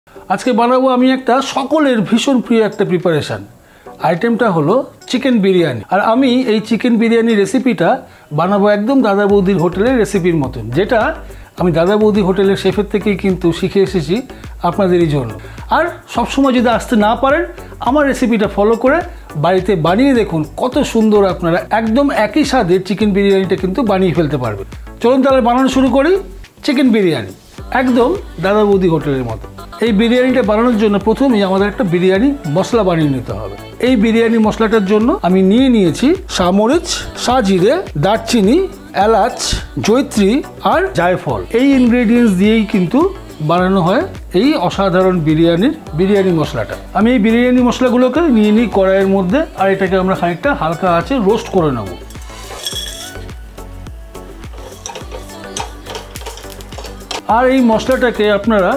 আজকে বানাবো আমি একটা সকলের ভীষণ প্রিয় একটা প্রিপারেশন। আইটেমটা হলো চিকেন বিরিয়ানি। আর আমি এই চিকেন বিরিয়ানি রেসিপিটা বানাবো একদম দাদা বৌদির হোটেলের রেসিপির মতন, যেটা আমি দাদা বৌদি হোটেলের শেফের থেকেই কিন্তু শিখে এসেছি আপনাদেরই জন্য। আর সবসময় যদি আসতে না পারেন, আমার রেসিপিটা ফলো করে বাড়িতে বানিয়ে দেখুন কত সুন্দর আপনারা একদম একই স্বাদের চিকেন বিরিয়ানিটা কিন্তু বানিয়ে ফেলতে পারবেন। চলুন তাহলে বানানো শুরু করি চিকেন বিরিয়ানি, একদম দাদা বৌদি হোটেলের মতো। এই বিরিয়ানিটা বানানোর জন্য প্রথমেই আমাদের একটা বিরিয়ানি মশলা বানিয়ে নিতে হবে। এই বিরিয়ানি মশলাটার জন্য আমি নিয়েছি শামরিচ, সাজিরে, দারচিনি, এলাচ, জয়ত্রী আর জায়ফল। এই ইনগ্রেডিয়েন্টস দিয়েই কিন্তু বানানো হয় এই অসাধারণ বিরিয়ানি মশলাটা। আমি এই বিরিয়ানি মশলাগুলোকে নিই কড়াইয়ের মধ্যে, আর এটাকে আমরা খানিকটা হালকা আঁচে রোস্ট করে নেব। আর এই মশলাটাকে আপনারা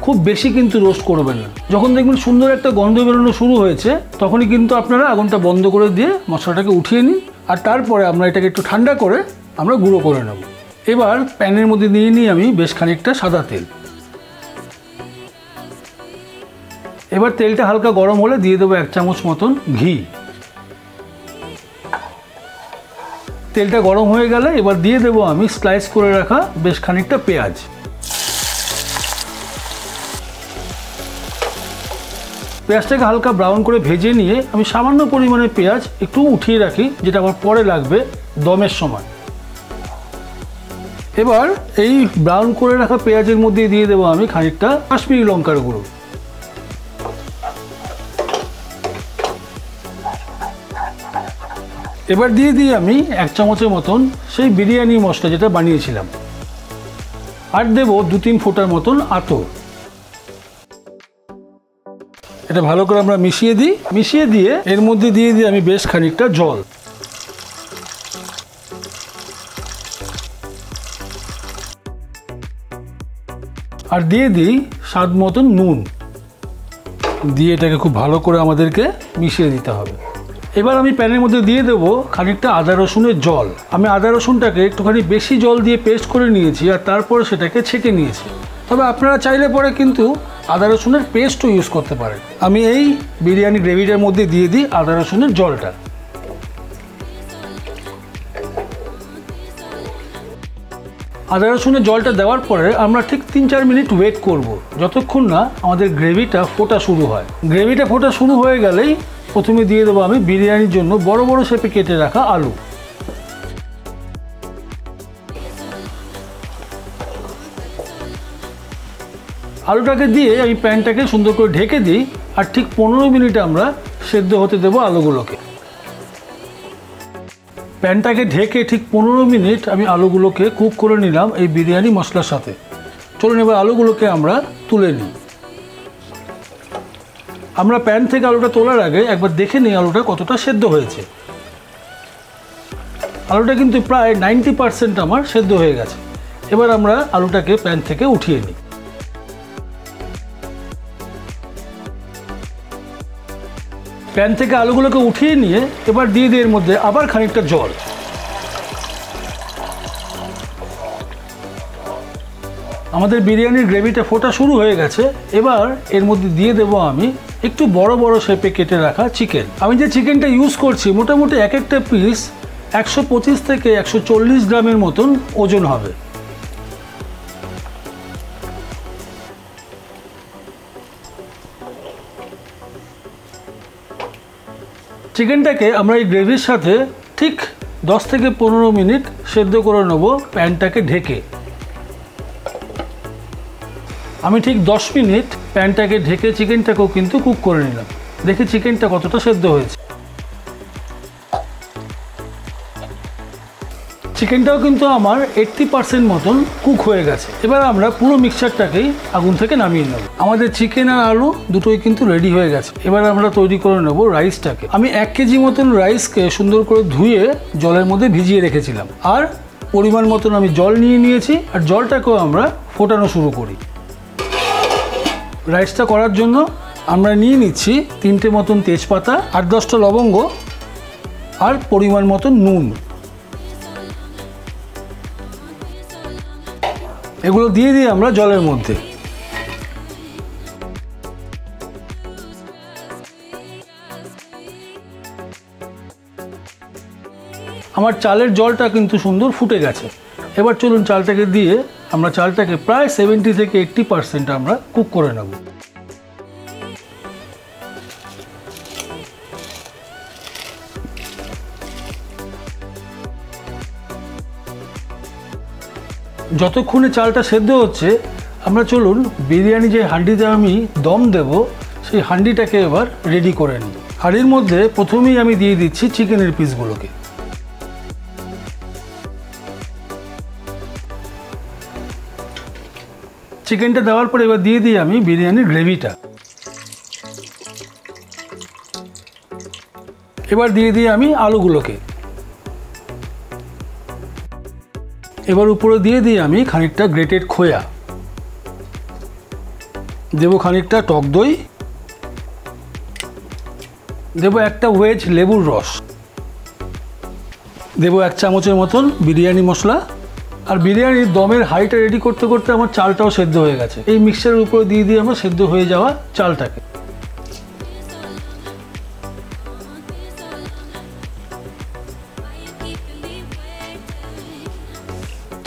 খুব বেশি কিন্তু রোস্ট করবেন না। যখন দেখবেন সুন্দর একটা গন্ধ বেরোনো শুরু হয়েছে, তখনই কিন্তু আপনারা আগুনটা বন্ধ করে দিয়ে মশলাটাকে উঠিয়ে নিন। আর তারপরে আমরা এটাকে একটু ঠান্ডা করে আমরা গুঁড়ো করে নেব। এবার প্যানের মধ্যে নিই আমি বেশ খানিকটা সাদা তেল। এবার তেলটা হালকা গরম হলে দিয়ে দেবো 1 চামচ মতন ঘি। তেলটা গরম হয়ে গেলে এবার দিয়ে দেবো আমি স্লাইস করে রাখা বেশ খানিকটা পেঁয়াজ। পেঁয়াজটাকে হালকা ব্রাউন করে ভেজে নিয়ে আমি সামান্য পরিমাণে পেঁয়াজ একটু উঠিয়ে রাখি, যেটা আবার পরে লাগবে দমের সময়। এবার এই ব্রাউন করে রাখা পেঁয়াজের মধ্যে দিয়ে দেবো আমি খানিকটা কাশ্মীরি লঙ্কার গুঁড়ো। এবার দিয়ে দিই আমি 1 চামচের মতন সেই বিরিয়ানি মশলা যেটা বানিয়েছিলাম, আর দেবো 2-3 ফোঁটার মতন আতর। এটা ভালো করে আমরা মিশিয়ে দিয়ে এর মধ্যে দিয়ে দিই আমি বেশ খানিকটা জল। আর দিয়ে দিই স্বাদ মতন নুন। দিয়ে এটাকে খুব ভালো করে আমাদেরকে মিশিয়ে দিতে হবে। এবার আমি প্যানের মধ্যে দিয়ে দেবো খানিকটা আদা রসুনের জল। আমি আদা রসুনটাকে একটুখানি বেশি জল দিয়ে পেস্ট করে নিয়েছি, আর তারপরে সেটাকে ছেঁকে নিয়েছি। তবে আপনারা চাইলে পরে কিন্তু আদা রসুনের পেস্টও ইউজ করতে পারেন। আমি এই বিরিয়ানি গ্রেভিটার মধ্যে দিয়ে দিই আদা রসুনের জলটা। আদা রসুনের জলটা দেওয়ার পরে আমরা ঠিক 3-4 মিনিট ওয়েট করব, যতক্ষণ না আমাদের গ্রেভিটা ফোটা শুরু হয়। গ্রেভিটা ফোটা শুরু হয়ে গেলেই প্রথমে দিয়ে দেবো আমি বিরিয়ানির জন্য বড় বড় শেপে কেটে রাখা আলু। আলুটাকে দিয়ে আমি প্যানটাকে সুন্দর করে ঢেকে দিই, আর ঠিক 15 মিনিট আমরা সেদ্ধ হতে দেবো আলুগুলোকে। প্যানটাকে ঢেকে ঠিক 15 মিনিট আমি আলুগুলোকে কুক করে নিলাম এই বিরিয়ানি মশলার সাথে। চলুন এবার আলুগুলোকে আমরা তুলে নিই। আমরা প্যান থেকে আলুটা তোলার আগে একবার দেখে নিই আলুটা কতটা সেদ্ধ হয়েছে। আলুটা কিন্তু প্রায় 90% আমার সেদ্ধ হয়ে গেছে। এবার আমরা আলুটাকে প্যান থেকে উঠিয়ে নিই। প্যান থেকে আলুগুলোকে উঠিয়ে নিয়ে এবার দিয়ে দিই এর মধ্যে আবার খানিকটা জল। আমাদের বিরিয়ানির গ্রেভিটা ফোটা শুরু হয়ে গেছে। এবার এর মধ্যে দিয়ে দেবো আমি একটু বড় বড় শেপে কেটে রাখা চিকেন। আমি যে চিকেনটা ইউজ করছি মোটামুটি এক একটা পিস 125 থেকে 140 গ্রামের মতন ওজন হবে। চিকেনটাকে আমরা এই গ্রেভির সাথে ঠিক 10 থেকে 15 মিনিট সেদ্ধ করে নেব প্যানটাকে ঢেকে। আমি ঠিক 10 মিনিট প্যানটাকে ঢেকে চিকেনটাকেও কিন্তু কুক করে নিলাম। দেখি চিকেনটা কতটা সেদ্ধ হয়েছে। চিকেনটাও কিন্তু আমার 80% মতন কুক হয়ে গেছে। এবার আমরা পুরো মিক্সচারটাকেই আগুন থেকে নামিয়ে নেব। আমাদের চিকেন আর আলু দুটোই কিন্তু রেডি হয়ে গেছে। এবার আমরা তৈরি করে নেব রাইসটাকে। আমি 1 কেজি মতন রাইসকে সুন্দর করে ধুয়ে জলের মধ্যে ভিজিয়ে রেখেছিলাম, আর পরিমাণ মতন আমি জল নিয়েছি, আর জলটাকেও আমরা ফোটানো শুরু করি। রাইসটা করার জন্য আমরা নিচ্ছি 3টে মতন তেজপাতা, 8-10টা লবঙ্গ, আর পরিমাণ মতন নুন। এগুলো দিয়ে দিই আমরা জলের মধ্যে। আমার চালের জলটা কিন্তু সুন্দর ফুটে গেছে। এবার চলুন চালটাকে দিয়ে আমরা চালটাকে প্রায় 70 থেকে 80% আমরা কুক করে নেব। যতক্ষণে চালটা সেদ্ধ হচ্ছে আমরা চলুন বিরিয়ানি যে হাঁডিতে আমি দম দেব সেই হাঁডিটাকে এবার রেডি করে নিই। হাঁড়ির মধ্যে প্রথমেই আমি দিয়ে দিচ্ছি চিকেনের পিসগুলোকে। চিকেনটা দেওয়ার পরে এবার দিয়ে দিই আমি বিরিয়ানির গ্রেভিটা। এবার দিয়ে দিই আমি আলুগুলোকে। এবার উপরে দিয়ে দিই আমি খানিকটা গ্রেটেড খোয়া, দেব খানিকটা টক দই, দেব একটা ওয়েজ লেবুর রস, দেব 1 চামচের মতন বিরিয়ানি মশলা। আর বিরিয়ানির দমের হাঁড়িটা রেডি করতে করতে আমার চালটাও সেদ্ধ হয়ে গেছে। এই মিক্সচারের উপরে দিয়ে দিয়ে আমরা সেদ্ধ হয়ে যাওয়া চালটাকে।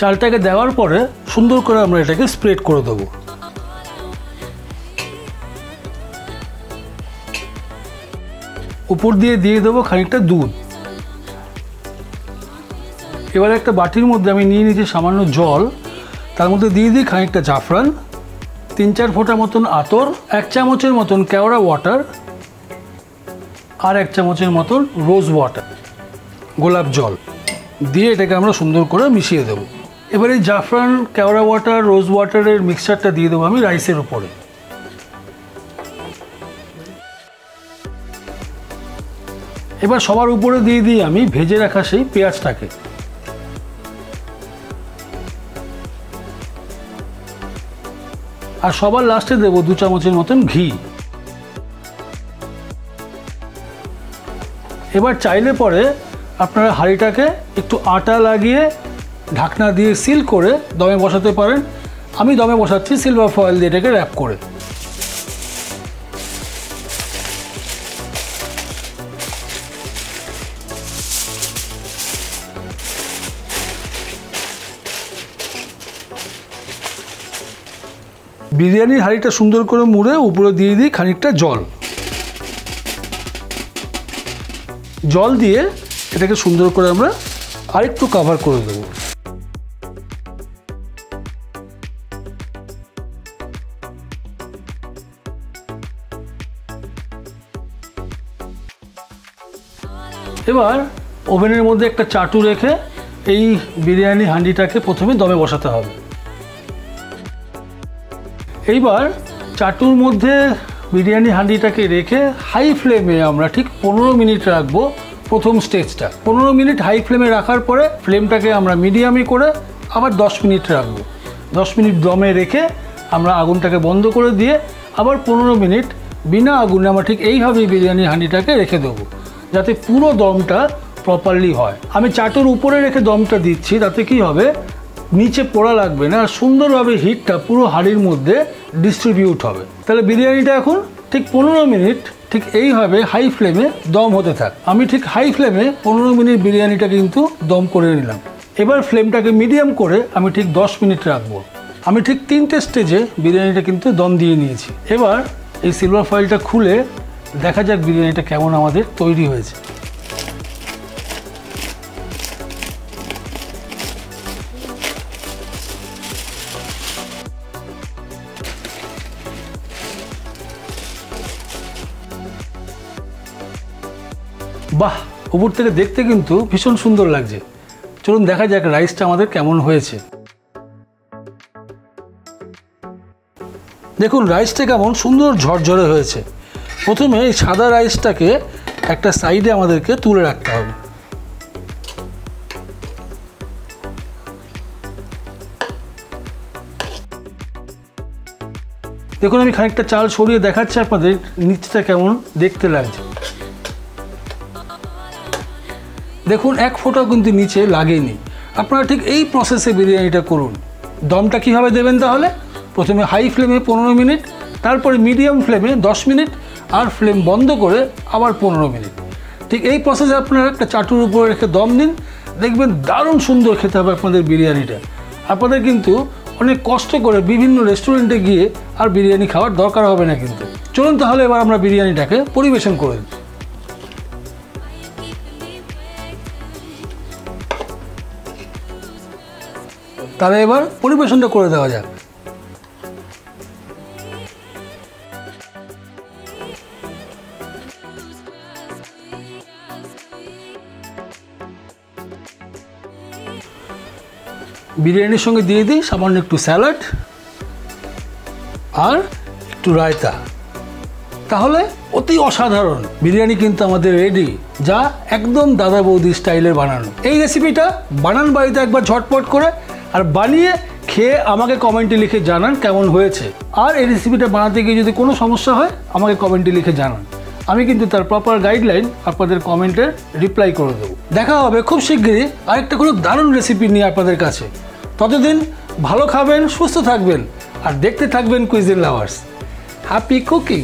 চালটাকে দেওয়ার পরে সুন্দর করে আমরা এটাকে স্প্রেড করে দেবো। উপর দিয়ে দিয়ে দেবো খানিকটা দুধ। এবার একটা বাটির মধ্যে আমি নিয়ে নিয়েছি সামান্য জল, তার মধ্যে দিয়ে দিই খানিকটা জাফরান, 3-4 ফোঁটা মতন আতর, 1 চামচের মতন কেওড়া ওয়াটার, আর 1 চামচের মতন রোজ ওয়াটার, গোলাপ জল দিয়ে এটাকে আমরা সুন্দর করে মিশিয়ে দেবো। এবার এই জাফরান, কেওড়া ওয়াটার, রোজ ওয়াটারের মিক্সচারটা দিয়ে দেবো আমি রাইসের উপরে। এবার সবার উপরে দিয়ে দিই আমি ভেজে রাখা সেই পেঁয়াজটাকে। আর সবার লাস্টে দেবো 2 চামচের মতন ঘি। এবার চাইলে পরে আপনারা হাঁড়িটাকে একটু আটা লাগিয়ে ঢাকনা দিয়ে সিল করে দমে বসাতে পারেন। আমি দমে বসাচ্ছি সিলভার ফয়েল দিয়ে এটাকে র্যাপ করে। বিরিয়ানির হাঁড়িটা সুন্দর করে মুড়ে উপরে দিয়ে দিই খানিকটা জল। জল দিয়ে এটাকে সুন্দর করে আমরা আরেকটু কভার করে দেবো। এবার ওভেনের মধ্যে একটা চাটু রেখে এই বিরিয়ানি হাঁড়িটাকে প্রথমে দমে বসাতে হবে। এইবার চাটুর মধ্যে বিরিয়ানি হাঁড়িটাকে রেখে হাই ফ্লেমে আমরা ঠিক 15 মিনিট রাখবো। প্রথম স্টেজটা 15 মিনিট হাই ফ্লেমে রাখার পরে ফ্লেমটাকে আমরা মিডিয়ামে করে আবার 10 মিনিট রাখবো। 10 মিনিট দমে রেখে আমরা আগুনটাকে বন্ধ করে দিয়ে আবার 15 মিনিট বিনা আগুনে আমরা ঠিক এইভাবেই বিরিয়ানি হাঁড়িটাকে রেখে দেবো, যাতে পুরো দমটা প্রপারলি হয়। আমি চাটুর উপরে রেখে দমটা দিচ্ছি, তাতে কি হবে, নিচে পোড়া লাগবে না, সুন্দরভাবে হিটটা পুরো হাঁড়ির মধ্যে ডিস্ট্রিবিউট হবে। তাহলে বিরিয়ানিটা এখন ঠিক 15 মিনিট ঠিক এইভাবে হাই ফ্লেমে দম হতে থাক। আমি ঠিক হাই ফ্লেমে 15 মিনিট বিরিয়ানিটা কিন্তু দম করে নিলাম। এবার ফ্লেমটাকে মিডিয়াম করে আমি ঠিক 10 মিনিট রাখবো। আমি ঠিক 3টে স্টেজে বিরিয়ানিটা কিন্তু দম দিয়ে নিয়েছি। এবার এই সিলভার ফয়েলটা খুলে দেখা যাক বিরিয়ানিটা কেমন আমাদের তৈরি হয়েছে। বাহ, উপর থেকে দেখতে কিন্তু ভীষণ সুন্দর লাগছে। চলুন দেখা যাক রাইসটা আমাদের কেমন হয়েছে। দেখুন রাইসটা কেমন সুন্দর ঝরঝরে হয়েছে। প্রথমে এই সাদা রাইসটাকে একটা সাইডে আমাদেরকে তুলে রাখতে হবে। দেখুন আমি খানিকটা চাল সরিয়ে দেখাচ্ছি আপনাদের নিচটা কেমন দেখতে লাগছে। দেখুন 1 ফোঁটাও কিন্তু নিচে লাগেনি। আপনারা ঠিক এই প্রসেসে বিরিয়ানিটা করুন। দমটা কীভাবে দেবেন তাহলে, প্রথমে হাই ফ্লেমে 15 মিনিট, তারপরে মিডিয়াম ফ্লেমে 10 মিনিট, আর ফ্লেম বন্ধ করে আবার 15 মিনিট। ঠিক এই প্রসেসে আপনারা একটা চাটুর উপরে রেখে দম দিন। দেখবেন দারুণ সুন্দর খেতে হবে আপনাদের বিরিয়ানিটা। আপনাদের কিন্তু অনেক কষ্ট করে বিভিন্ন রেস্টুরেন্টে গিয়ে আর বিরিয়ানি খাওয়ার দরকার হবে না কিন্তু। চলুন তাহলে এবার আমরা বিরিয়ানিটাকে পরিবেশন করে দিই। তাহলে এবার পরিবেশনটা করে দেওয়া যাক। বিরিয়ানির সঙ্গে দিয়ে দিই সামান্য একটু স্যালাড আর একটু রায়তা। তাহলে অতি অসাধারণ বিরিয়ানি কিন্তু আমাদের রেডি, যা একদম দাদা বৌদি স্টাইলের বানানো। এই রেসিপিটা বানান বাড়িতে একবার ঝটপট করে, আর বানিয়ে খেয়ে আমাকে কমেন্টে লিখে জানান কেমন হয়েছে। আর এই রেসিপিটা বানাতে গিয়ে যদি কোনো সমস্যা হয় আমাকে কমেন্টে লিখে জানান, আমি কিন্তু তার প্রপার গাইডলাইন আপনাদের কমেন্টে রিপ্লাই করে দেবো। দেখা হবে খুব শিগগিরই আরেকটা কোনো দারুণ রেসিপি নিয়ে আপনাদের কাছে। ততদিন ভালো খাবেন, সুস্থ থাকবেন আর দেখতে থাকবেন কুইজিন লাভার্স। Happy cooking.